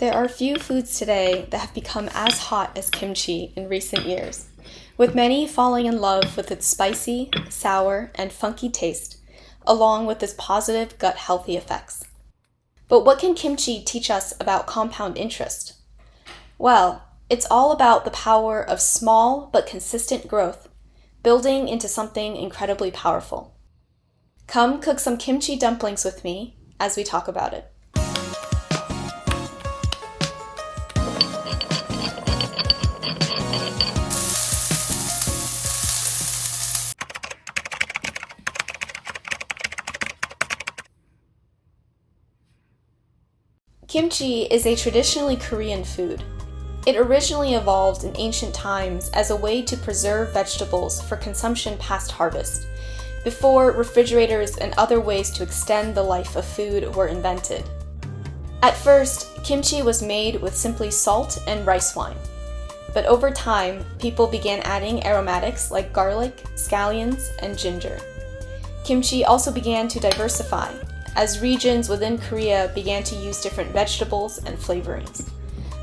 There are few foods today that have become as hot as kimchi in recent years, with many falling in love with its spicy, sour, and funky taste, along with its positive gut healthy effects. But what can kimchi teach us about compound interest? Well, it's all about the power of small but consistent growth, building into something incredibly powerful. Come cook some kimchi dumplings with me as we talk about it. Kimchi is a traditionally Korean food. It originally evolved in ancient times as a way to preserve vegetables for consumption past harvest, before refrigerators and other ways to extend the life of food were invented. At first, kimchi was made with simply salt and rice wine. But over time, people began adding aromatics like garlic, scallions, and ginger. Kimchi also began to diversify, as regions within Korea began to use different vegetables and flavorings.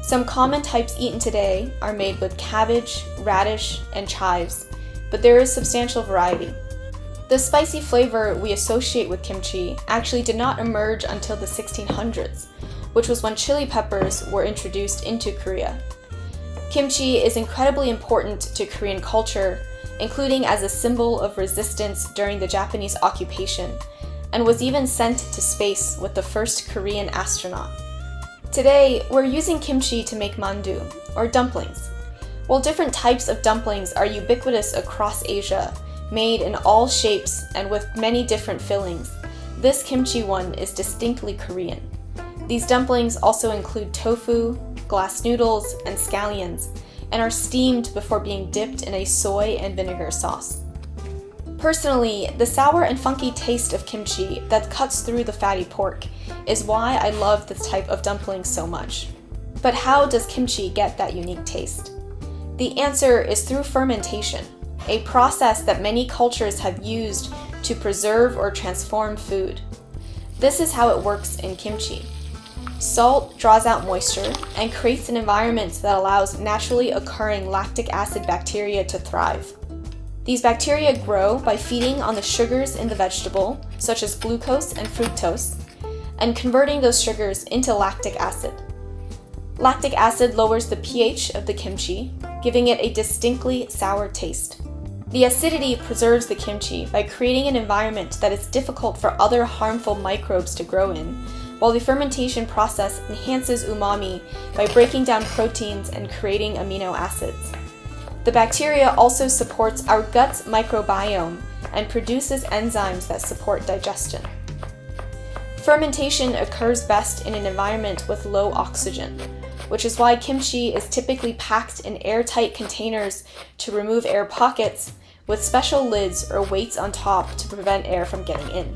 Some common types eaten today are made with cabbage, radish, and chives, but there is substantial variety. The spicy flavor we associate with kimchi actually did not emerge until the 1600s, which was when chili peppers were introduced into Korea. Kimchi is incredibly important to Korean culture, including as a symbol of resistance during the Japanese occupation, and was even sent to space with the first Korean astronaut. Today, we're using kimchi to make mandu, or dumplings. While different types of dumplings are ubiquitous across Asia, made in all shapes and with many different fillings, this kimchi one is distinctly Korean. These dumplings also include tofu, glass noodles, and scallions, and are steamed before being dipped in a soy and vinegar sauce. Personally, the sour and funky taste of kimchi that cuts through the fatty pork is why I love this type of dumpling so much. But how does kimchi get that unique taste? The answer is through fermentation, a process that many cultures have used to preserve or transform food. This is how it works in kimchi. Salt draws out moisture and creates an environment that allows naturally occurring lactic acid bacteria to thrive. These bacteria grow by feeding on the sugars in the vegetable, such as glucose and fructose, and converting those sugars into lactic acid. Lactic acid lowers the pH of the kimchi, giving it a distinctly sour taste. The acidity preserves the kimchi by creating an environment that is difficult for other harmful microbes to grow in, while the fermentation process enhances umami by breaking down proteins and creating amino acids. The bacteria also supports our gut's microbiome and produces enzymes that support digestion. Fermentation occurs best in an environment with low oxygen, which is why kimchi is typically packed in airtight containers to remove air pockets, with special lids or weights on top to prevent air from getting in.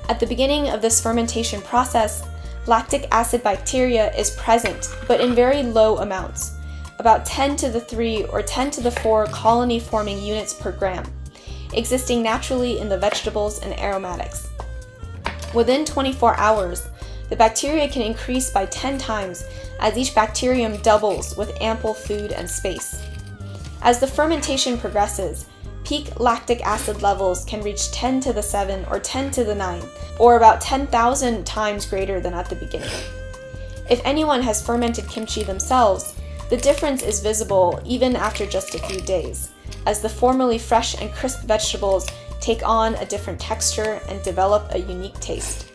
At the beginning of this fermentation process, lactic acid bacteria is present, but in very low amounts, about 10 to the 3 or 10 to the 4 colony-forming units per gram, existing naturally in the vegetables and aromatics. Within 24 hours, the bacteria can increase by 10 times as each bacterium doubles with ample food and space. As the fermentation progresses, peak lactic acid levels can reach 10 to the 7 or 10 to the 9, or about 10,000 times greater than at the beginning. If anyone has fermented kimchi themselves, the difference is visible even after just a few days, as the formerly fresh and crisp vegetables take on a different texture and develop a unique taste.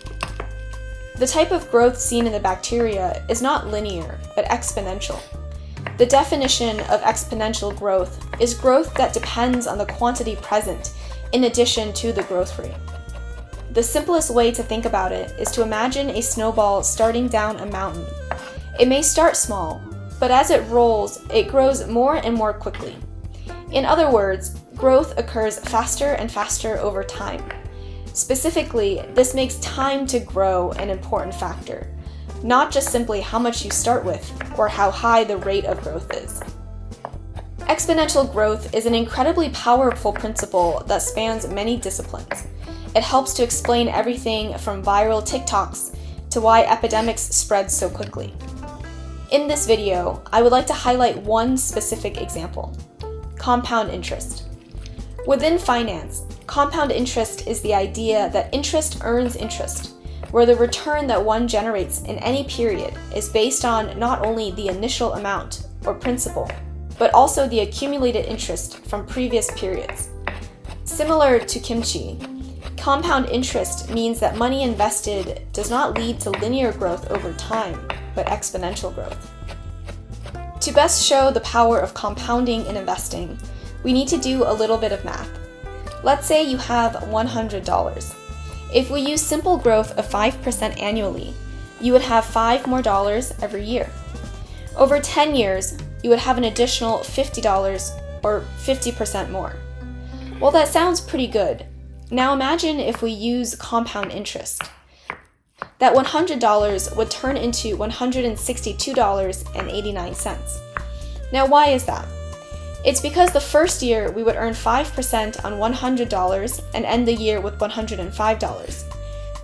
The type of growth seen in the bacteria is not linear, but exponential. The definition of exponential growth is growth that depends on the quantity present in addition to the growth rate. The simplest way to think about it is to imagine a snowball starting down a mountain. It may start small, but as it rolls, it grows more and more quickly. In other words, growth occurs faster and faster over time. Specifically, this makes time to grow an important factor, not just simply how much you start with or how high the rate of growth is. Exponential growth is an incredibly powerful principle that spans many disciplines. It helps to explain everything from viral TikToks to why epidemics spread so quickly. In this video, I would like to highlight one specific example: compound interest. Within finance, compound interest is the idea that interest earns interest, where the return that one generates in any period is based on not only the initial amount or principal, but also the accumulated interest from previous periods. Similar to kimchi, compound interest means that money invested does not lead to linear growth over time, but exponential growth. To best show the power of compounding in investing, we need to do a little bit of math. Let's say you have $100. If we use simple growth of 5% annually, you would have $5 more every year. Over 10 years, you would have an additional $50 or 50% more. Well, that sounds pretty good. Now imagine if we use compound interest. That $100 would turn into $162.89. Now, why is that? It's because the first year we would earn 5% on $100 and end the year with $105.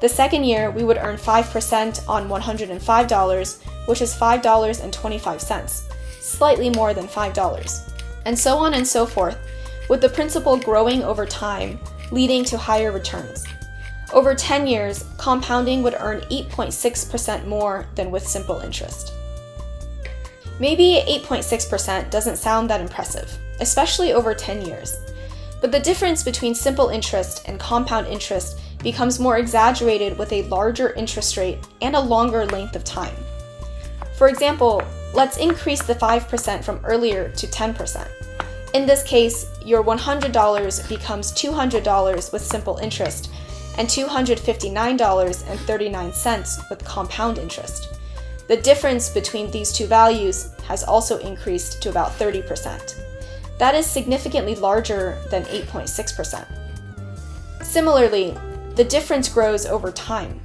The second year we would earn 5% on $105, which is $5.25, slightly more than $5, and so on and so forth, with the principal growing over time, leading to higher returns. Over 10 years, compounding would earn 8.6% more than with simple interest. Maybe 8.6% doesn't sound that impressive, especially over 10 years. But the difference between simple interest and compound interest becomes more exaggerated with a larger interest rate and a longer length of time. For example, let's increase the 5% from earlier to 10%. In this case, your $100 becomes $200 with simple interest and $259.39 with compound interest. The difference between these two values has also increased to about 30%. That is significantly larger than 8.6%. Similarly, the difference grows over time.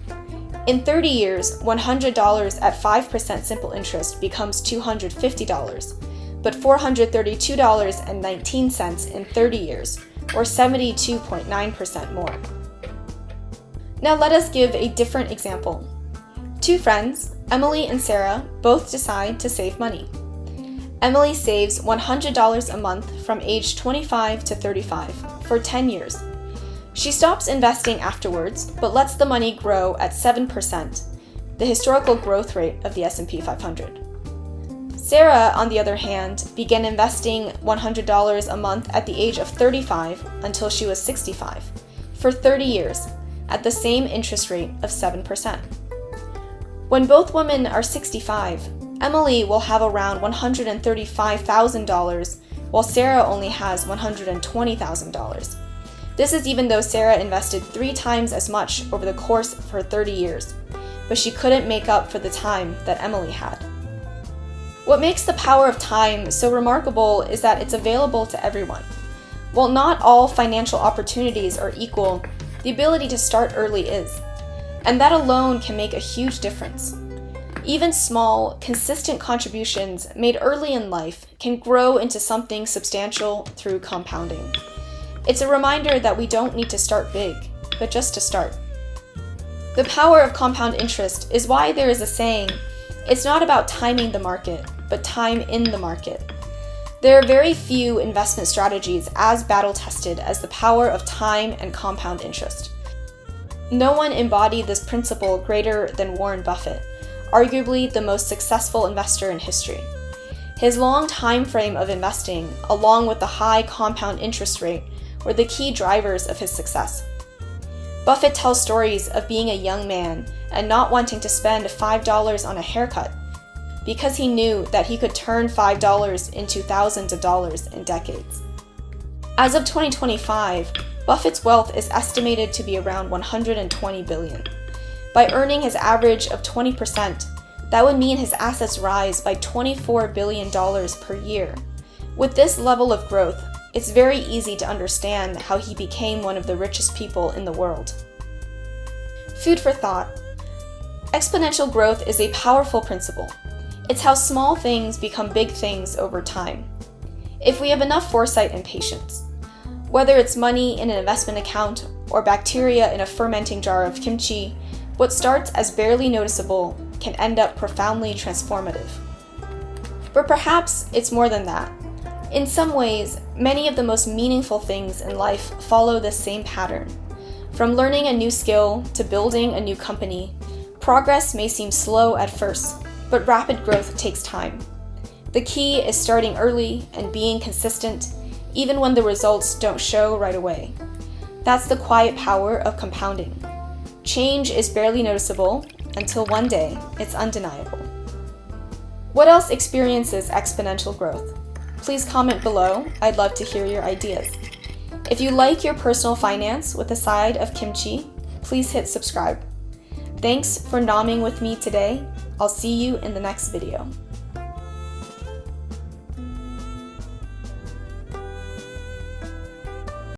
In 30 years, $100 at 5% simple interest becomes $250, but $432.19 in 30 years, or 72.9% more. Now let us give a different example. Two friends, Emily and Sarah, both decide to save money. Emily saves $100 a month from age 25 to 35 for 10 years. She stops investing afterwards, but lets the money grow at 7%, the historical growth rate of the S&P 500. Sarah, on the other hand, began investing $100 a month at the age of 35 until she was 65, for 30 years, at the same interest rate of 7%. When both women are 65, Emily will have around $135,000, while Sarah only has $120,000. This is even though Sarah invested 3 times as much over the course of her 30 years, but she couldn't make up for the time that Emily had. What makes the power of time so remarkable is that it's available to everyone. While not all financial opportunities are equal, the ability to start early is, and that alone can make a huge difference. Even small, consistent contributions made early in life can grow into something substantial through compounding. It's a reminder that we don't need to start big, but just to start. The power of compound interest is why there is a saying, it's not about timing the market, but time in the market. There are very few investment strategies as battle-tested as the power of time and compound interest. No one embodied this principle greater than Warren Buffett, arguably the most successful investor in history. His long time frame of investing, along with the high compound interest rate, were the key drivers of his success. Buffett tells stories of being a young man and not wanting to spend $5 on a haircut, because he knew that he could turn $5 into thousands of dollars in decades. As of 2025, Buffett's wealth is estimated to be around $120 billion. By earning his average of 20%, that would mean his assets rise by $24 billion per year. With this level of growth, it's very easy to understand how he became one of the richest people in the world. Food for thought. Exponential growth is a powerful principle. It's how small things become big things over time. If we have enough foresight and patience, whether it's money in an investment account or bacteria in a fermenting jar of kimchi, what starts as barely noticeable can end up profoundly transformative. But perhaps it's more than that. In some ways, many of the most meaningful things in life follow this same pattern. From learning a new skill to building a new company, progress may seem slow at first, but rapid growth takes time. The key is starting early and being consistent, even when the results don't show right away. That's the quiet power of compounding. Change is barely noticeable until one day it's undeniable. What else experiences exponential growth? Please comment below. I'd love to hear your ideas. If you like your personal finance with a side of kimchi, please hit subscribe. Thanks for nomming with me today. I'll see you in the next video.